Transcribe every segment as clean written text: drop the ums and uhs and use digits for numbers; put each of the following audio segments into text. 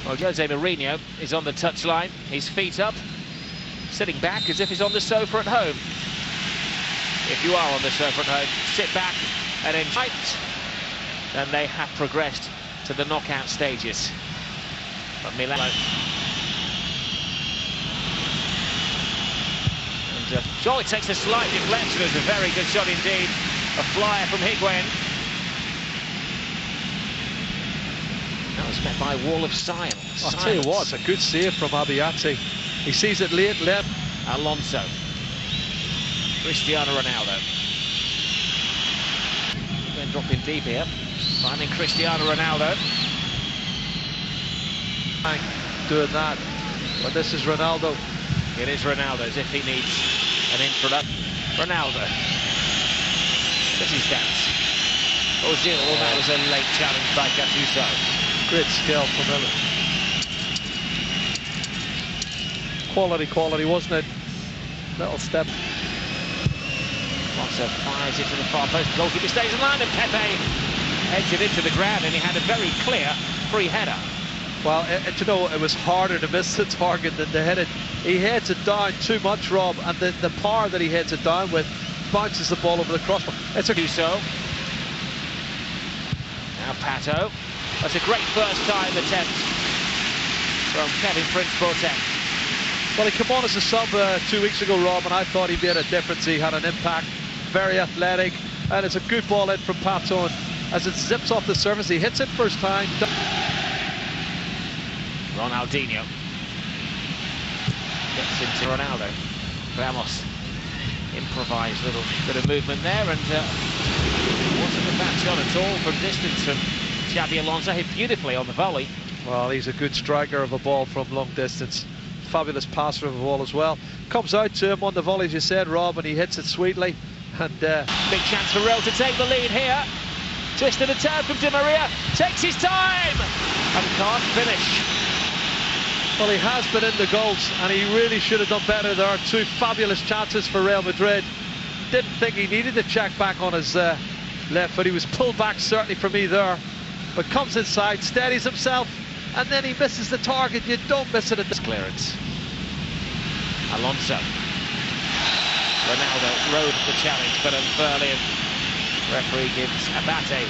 Well, Jose Mourinho is on the touchline, his feet up, sitting back as if he's on the sofa at home. If you are on the sofa at home, sit back and enjoy it. Then they have progressed to the knockout stages. But Milan. And Joy takes a slight deflection. It's a very good shot indeed. A flyer from Higuain. That was met by a wall of silence. I'll tell you what, it's a good save from Abbiati. He sees it late left. Alonso. Cristiano Ronaldo. Then dropping deep here. Finding Cristiano Ronaldo. Doing that. But this is Ronaldo. It is Ronaldo, as if he needs an introduction. Ronaldo. Does his dance. Ozil, that was a late challenge by Gattuso. Great skill from him. Quality, wasn't it? Little step. Alonso fires it to the far post. Goalkeeper stays in line, and Pepe heads it into the ground, and he had a very clear free header. Well, you know, it was harder to miss the target than to hit it. He heads it down too much, Rob, and the power that he heads it down with bounces the ball over the crossbar. It's a so. Now Pato. That's a great first time attempt from Kevin Prince-Boateng. Well, he came on as a sub 2 weeks ago, Rob, and I thought he made a difference. He had an impact, very athletic, and it's a good ball in from Pato. As it zips off the surface, he hits it first time. Ronaldinho gets into Ronaldo. Ramos improvised little bit of movement there, and wasn't a bad shot at all from distance from Xabi Alonso. Hit beautifully on the volley. Well, he's a good striker of a ball from long distance. Fabulous passer of a ball as well. Comes out to him on the volley, as you said, Rob, and he hits it sweetly. And big chance for Real to take the lead here. Twisted a turn from Di Maria. Takes his time and can't finish. Well, he has been in the goals, and he really should have done better. There are two fabulous chances for Real Madrid. Didn't think he needed to check back on his left foot. He was pulled back certainly for me there, but comes inside, steadies himself, and then he misses the target. You don't miss it at this clearance. Alonso. Ronaldo rode the challenge, but unfairly, and referee gives Abate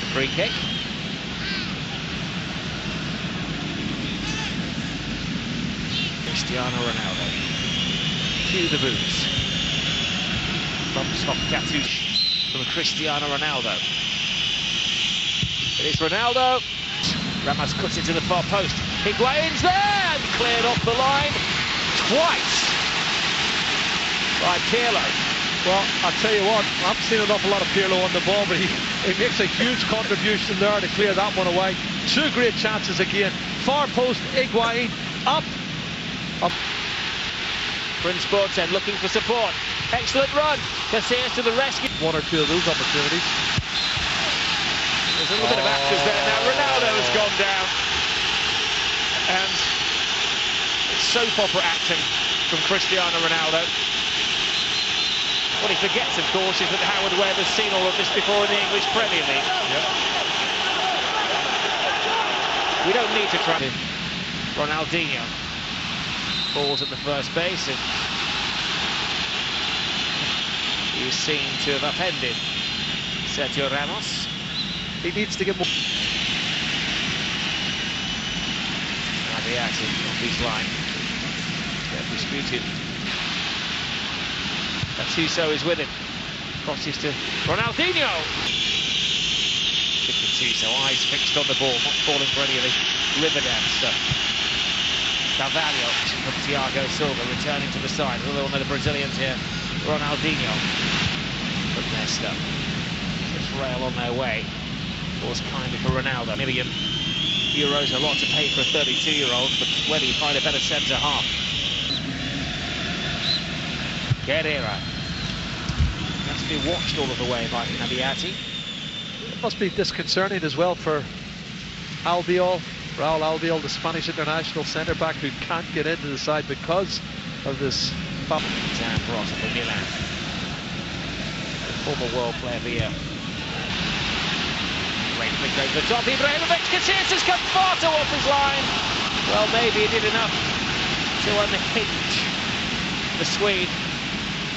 the free kick. Cristiano Ronaldo. Cue the boots. Bumps off Gattuso from Cristiano Ronaldo. It is Ronaldo. Ramos cuts it to the far post. Higuain's there and cleared off the line twice by Pirlo. Well, I'll tell you what, I haven't seen an awful lot of Pirlo on the ball, but he makes a huge contribution there to clear that one away. Two great chances again. Far post, Higuain, up. Prince-Boateng looking for support. Excellent run. Casillas to the rescue. One or two of those opportunities. There's a little bit of actors there now. Ronaldo has gone down. And it's soap opera acting from Cristiano Ronaldo. What he forgets, of course, is that Howard Webb has seen all of this before in the English Premier League. Yep. We don't need to try. Ronaldinho falls at the first base, and he is seen to have upended Sergio Ramos. He needs to get more. Abbiati off his line. Get disputed. Gattuso is with him. Crosses to Ronaldinho. Gattuso, eyes fixed on the ball, not falling for any of the Riverdance stuff. Carvalho from Thiago Silva returning to the side. Another one of the Brazilians here, Ronaldinho. From their stuff. Just Real on their way. Was kindly for Ronaldo. €1 million, a lot to pay for a 32-year-old, but where do you find a better centre half? Guerrero. Has to be watched all of the way by Abbiati. It must be disconcerting as well for Raúl Albiol, the Spanish international centre-back who can't get into the side because of this. Zambros for Milan. The former world player of the year. Great flick over the top. Ibrahimovic, Casillas has come far too off his line. Well, maybe he did enough to unhinge the Swede.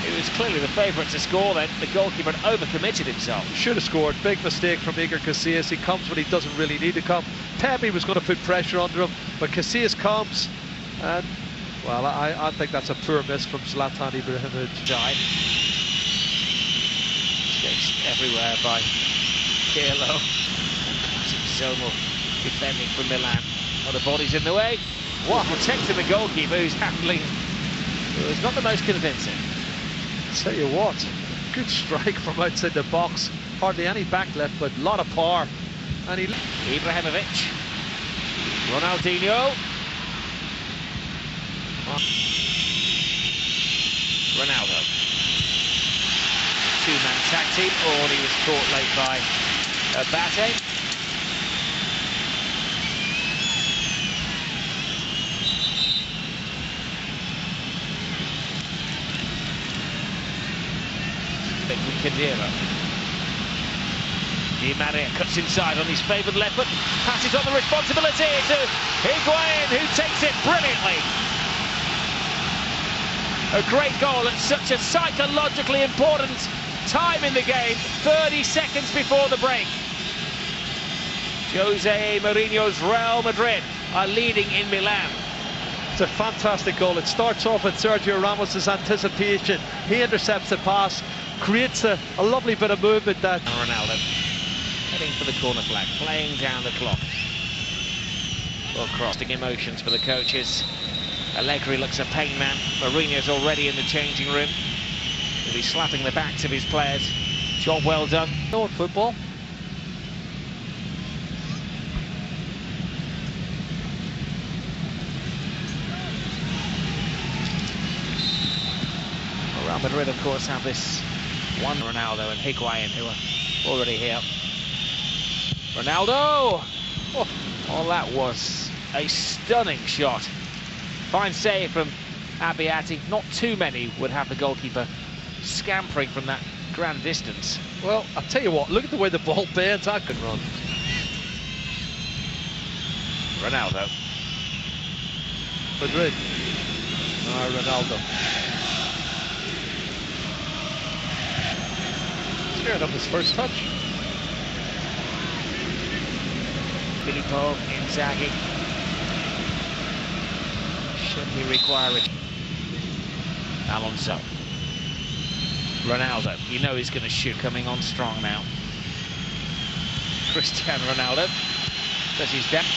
He was clearly the favourite to score then. The goalkeeper overcommitted himself. Should have scored. Big mistake from Iker Casillas. He comes when he doesn't really need to come. Pepe was going to put pressure under him, but Casillas comes, and well, I think that's a poor miss from Zlatan Ibrahimovic. Chased everywhere by Pirlo. Zonal defending from Milan. Other bodies in the way. What protecting the goalkeeper, who's handling was not the most convincing. Tell you what, good strike from outside the box. Hardly any backlift, but a lot of power. And he Ibrahimovic, Ronaldinho, Ronaldo. Two-man tag team. Oh, and he was caught late by Abate. Kadira. Di Maria cuts inside on his favoured left foot, passes on the responsibility to Higuain, who takes it brilliantly. A great goal at such a psychologically important time in the game, 30 seconds before the break. Jose Mourinho's Real Madrid are leading in Milan. It's a fantastic goal. It starts off with Sergio Ramos's anticipation. He intercepts the pass, creates a lovely bit of movement that Ronaldo heading for the corner flag, playing down the clock. Well, crossing emotions for the coaches. Allegri looks a pain man. Mourinho's already in the changing room. He'll be slapping the backs of his players. Job well done. North football. Real Madrid, of course, have this one Ronaldo and Higuain, who are already here. Ronaldo! Oh, that was a stunning shot. Fine save from Abate. Not too many would have the goalkeeper scampering from that grand distance. Well, I'll tell you what, look at the way the ball bends. I can run. Ronaldo. Madrid. Ronaldo. Scared of his first touch. Filippo Inzaghi. Should he require it? Alonso. Ronaldo. You know he's going to shoot, coming on strong now. Cristiano Ronaldo does his depth.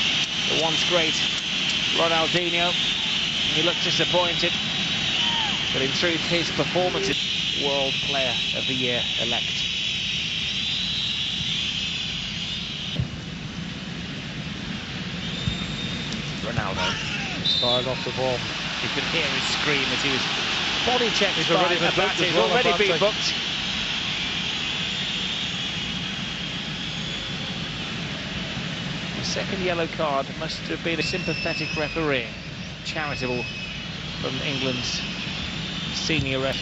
The once great Ronaldinho. He looked disappointed, but in truth, his performance is World Player of the Year elect. Ronaldo. Started off the ball. You could hear his scream as he was body checked. He's already been booked. He's already been booked. The second yellow card must have been a sympathetic referee, charitable from England's senior ref.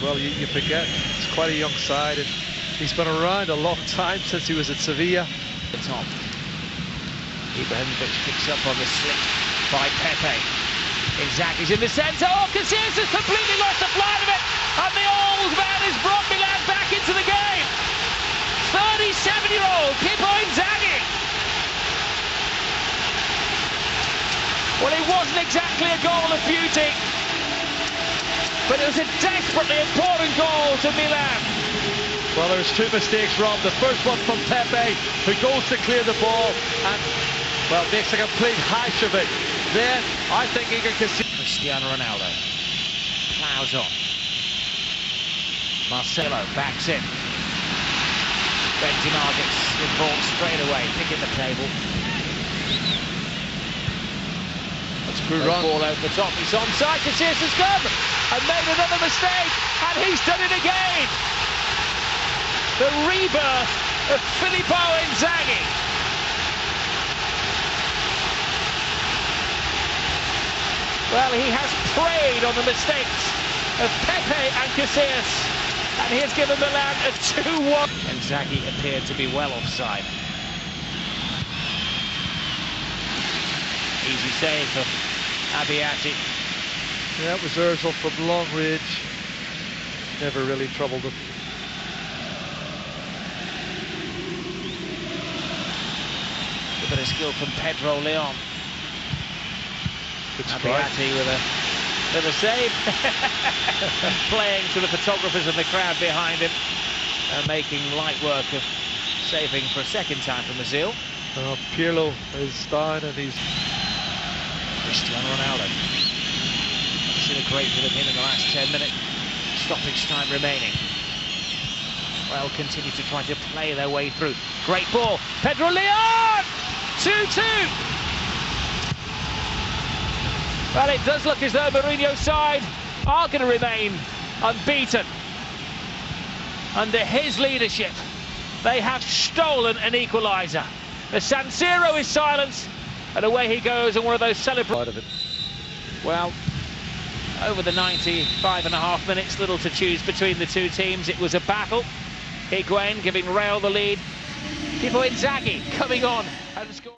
Well, you forget, it's quite a young side, and he's been around a long time since he was at Sevilla. The top. Ibrahimovic picks up on the slip by Pepe. Inzaghi's in the centre. Oh, Casillas has completely lost the flight of it, and the old man has brought Milan back into the game. 37-year-old Pippo Inzaghi. Well, it wasn't exactly a goal of beauty, but it was a desperately important goal to Milan. Well, there's two mistakes, Rob. The first one from Pepe, who goes to clear the ball and, well, makes a complete hash of it. Then, I think Iker Casillas... Cristiano Ronaldo plows on. Marcelo backs in. Benzema gets involved straight away, picking the table. That's a good run. Ball over the top. He's onside. Casillas has come and made another mistake, and he's done it again. The rebirth of Filippo Inzaghi. Well, he has preyed on the mistakes of Pepe and Casillas. And he has given Milan a 2-1. Inzaghi appeared to be well offside. Easy save for Abbiati. Yeah, it was Ozil from long range. Never really troubled him. A bit of skill from Pedro Leon. Abbiati with a save. Playing to the photographers and the crowd behind him. Making light work of saving for a second time from Brazil. Pirlo is down and he's... Cristiano Ronaldo. I've seen a great deal of him in the last 10 minutes. Stoppage time remaining. Well, continue to try to play their way through. Great ball. Pedro Leon! 2-2! Well, it does look as though Mourinho's side are going to remain unbeaten. Under his leadership, they have stolen an equaliser. The San Siro is silenced, and away he goes in one of those celebrations. Well, over the 95.5 minutes, little to choose between the two teams. It was a battle. Higuain giving Real the lead. Inzaghi coming on and scoring.